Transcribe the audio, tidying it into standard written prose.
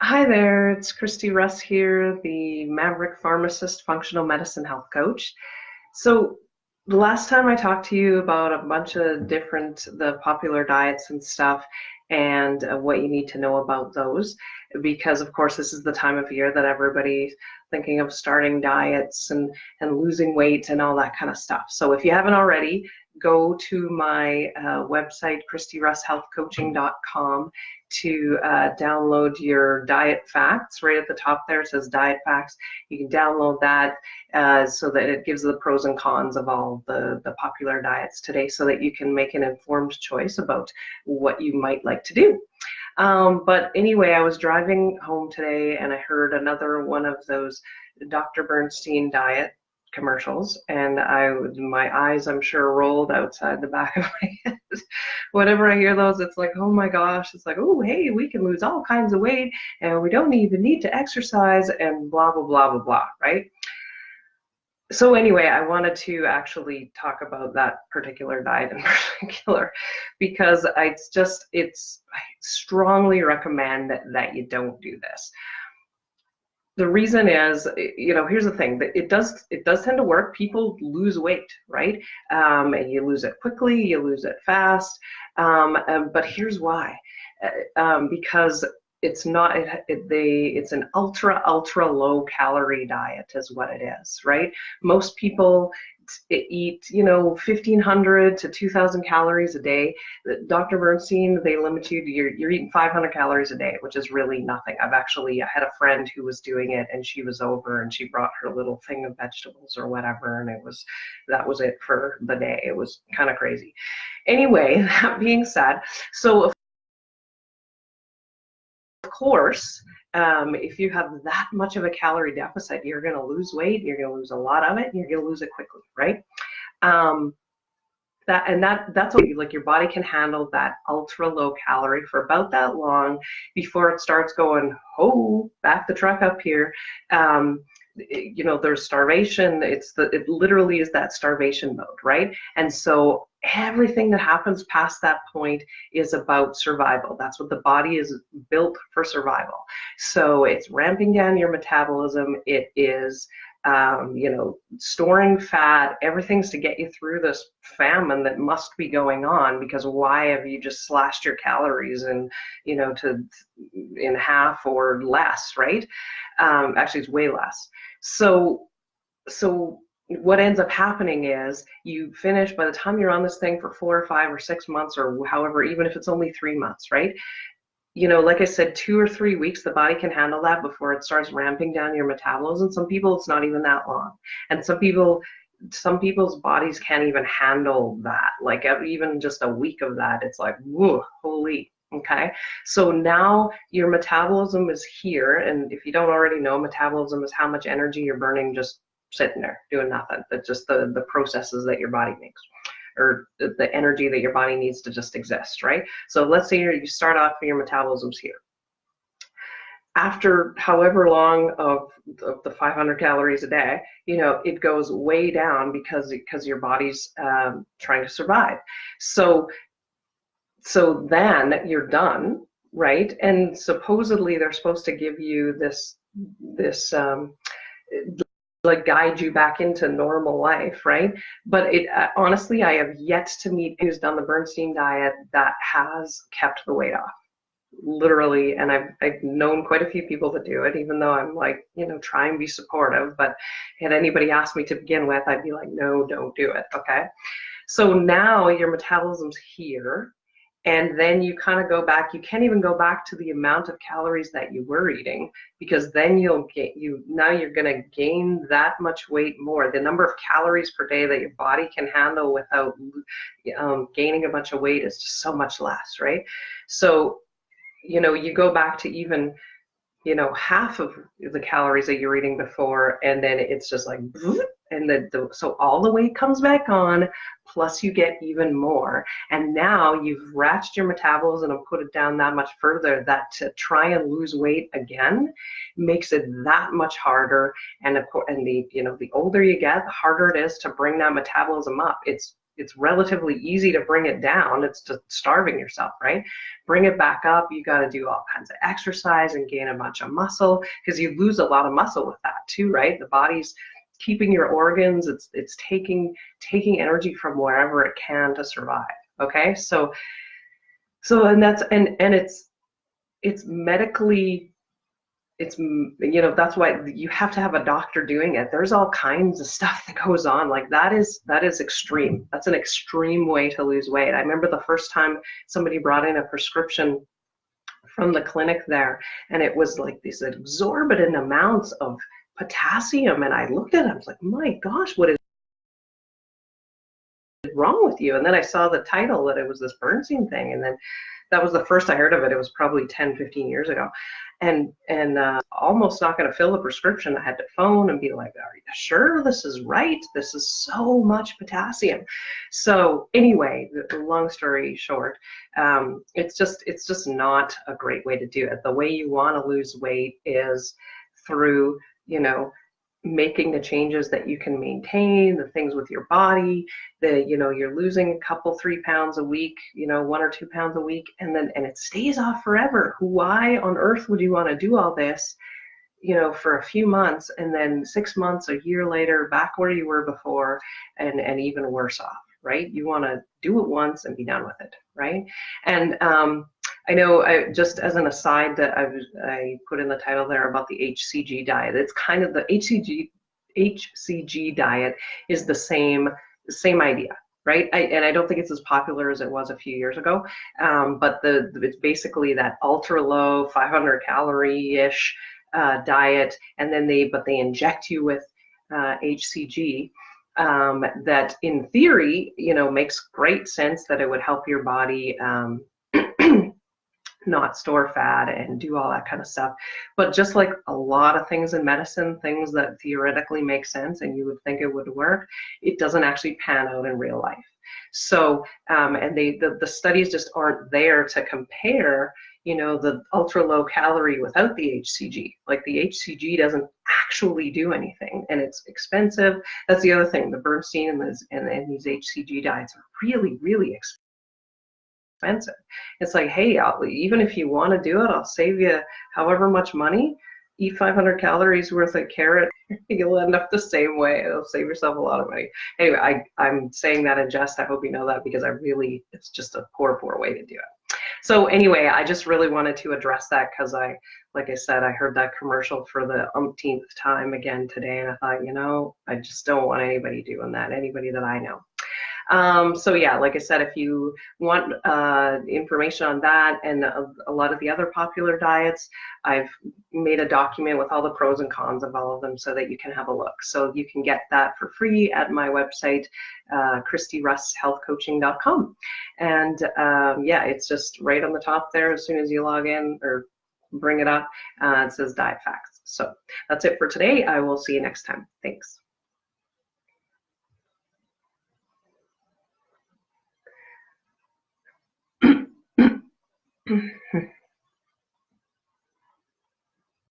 Hi there, it's Christy Russ here, the Maverick Pharmacist Functional Medicine Health Coach. So the last time I talked to you about a bunch of the popular diets and stuff and what you need to know about those, because of course this is the time of year that everybody's thinking of starting diets and losing weight and all that kind of stuff. So if you haven't already, go to my website, ChristyRussHealthCoaching.com to download your diet facts. Right at the top there it says diet facts. You can download that so that it gives the pros and cons of all the popular diets today so that you can make an informed choice about what you might like to do. But anyway, I was driving home today and I heard another one of those Dr. Bernstein diet commercials, and my eyes, I'm sure, rolled outside the back of my head. Whenever I hear those, it's like, oh my gosh, it's like, oh, hey, we can lose all kinds of weight and we don't even need to exercise and blah, blah, blah, blah, blah, right? So anyway, I wanted to actually talk about that particular diet in particular because I strongly recommend that you don't do this. The reason is, here's the thing, that it does tend to work. People lose weight, right? And you lose it quickly, you lose it fast. But here's why. Because it's not, it's an ultra low calorie diet is what it is, right? Most people eat, 1,500 to 2,000 calories a day. Dr. Bernstein, they limit you to you're eating 500 calories a day, which is really nothing. I had a friend who was doing it, and she was over and she brought her little thing of vegetables or whatever, and that was it for the day. It was kind of crazy. Anyway, that being said, so of course, if you have that much of a calorie deficit, you're going to lose weight, you're going to lose a lot of it, and you're going to lose it quickly, right? That's what like your body can handle that ultra low calorie for about that long before it starts going, oh, back the truck up here. There's starvation. It literally is that starvation mode, right? And so everything that happens past that point is about survival. That's what the body is built for, survival. So it's ramping down your metabolism. It is storing fat. Everything's to get you through this famine that must be going on, because why have you just slashed your calories in half or less, right? Actually, it's way less. So what ends up happening is you finish, by the time you're on this thing for 4 or 5 or 6 months, or however, even if it's only 3 months, right? Like I said, 2 or 3 weeks, the body can handle that before it starts ramping down your metabolism. Some people, it's not even that long. And some people's bodies can't even handle that. Like even just a week of that, it's like, whoa, holy. Okay, so now your metabolism is here, and if you don't already know, metabolism is how much energy you're burning just sitting there doing nothing. That's just the processes that your body makes, or the energy that your body needs to just exist, right? So let's say you start off and your metabolism's here. After however long of the 500 calories a day, it goes way down because your body's trying to survive. So then you're done, right? And supposedly they're supposed to give you this like guide you back into normal life, right? But honestly, I have yet to meet who's done the Bernstein diet that has kept the weight off, literally. And I've known quite a few people that do it, even though I'm like, try and be supportive. But had anybody asked me to begin with, I'd be like, no, don't do it. Okay. So now your metabolism's here, and then you kind of go back. You can't even go back to the amount of calories that you were eating, because then you're going to gain that much weight more. The number of calories per day that your body can handle without gaining a bunch of weight is just so much less, right? So you go back to even half of the calories that you're eating before, and then it's just like, and so all the weight comes back on, plus you get even more. And now you've ratcheted your metabolism and put it down that much further, that to try and lose weight again makes it that much harder. And of course, the older you get, the harder it is to bring that metabolism up. It's it's relatively easy to bring it down. It's just starving yourself, right? Bring it back up. You got to do all kinds of exercise and gain a bunch of muscle, because you lose a lot of muscle with that too, right? The body's keeping your organs. It's taking energy from wherever it can to survive. Okay, so and that's and it's medically, it's, you know, that's why you have to have a doctor doing it. There's all kinds of stuff that goes on. Like that is extreme. That's an extreme way to lose weight. I remember the first time somebody brought in a prescription from the clinic there, and it was like these exorbitant amounts of potassium, and I looked at it, I was like, my gosh, what is wrong with you? And then I saw the title that it was this Bernstein thing, and then that was the first I heard of it. It was probably 10-15 years ago, and almost not going to fill the prescription. I had to phone and be like, are you sure this is right? This is so much potassium. So anyway, long story short, it's just not a great way to do it. The way you want to lose weight is through, you know, making the changes that you can maintain, the things with your body, you know, you're losing a couple, 3 pounds a week, you know, 1 or 2 pounds a week, and it stays off forever. Why on earth would you want to do all this, you know, for a few months, and then 6 months, a year later, back where you were before, and even worse off, right? You want to do it once and be done with it, right? And I know, just as an aside, that I put in the title there about the HCG diet. It's kind of the HCG diet is the same idea, right? And I don't think it's as popular as it was a few years ago, but it's basically that ultra low 500 calorie-ish diet, and then they inject you with HCG. That in theory, you know, makes great sense that it would help your body not store fat and do all that kind of stuff. But just like a lot of things in medicine, things that theoretically make sense and you would think it would work, it doesn't actually pan out in real life. So, and the studies just aren't there to compare, you know, the ultra low calorie without the HCG. Like the HCG doesn't actually do anything, and it's expensive. That's the other thing. The Bernstein and these HCG diets are really, really expensive. It's like, hey, even if you want to do it, I'll save you however much money. Eat 500 calories worth of carrot, you'll end up the same way. It'll save yourself a lot of money. Anyway, I'm saying that in jest. I hope you know that, because it's just a poor way to do it. So anyway, I just really wanted to address that, because like I said, I heard that commercial for the umpteenth time again today, and I thought, you know, I just don't want anybody doing that, anybody that I know. So yeah, like I said, if you want information on that and a lot of the other popular diets, I've made a document with all the pros and cons of all of them so that you can have a look. So you can get that for free at my website, ChristyRussHealthCoaching.com. And yeah, it's just right on the top there. As soon as you log in or bring it up, it says Diet Facts. So that's it for today. I will see you next time. Thanks.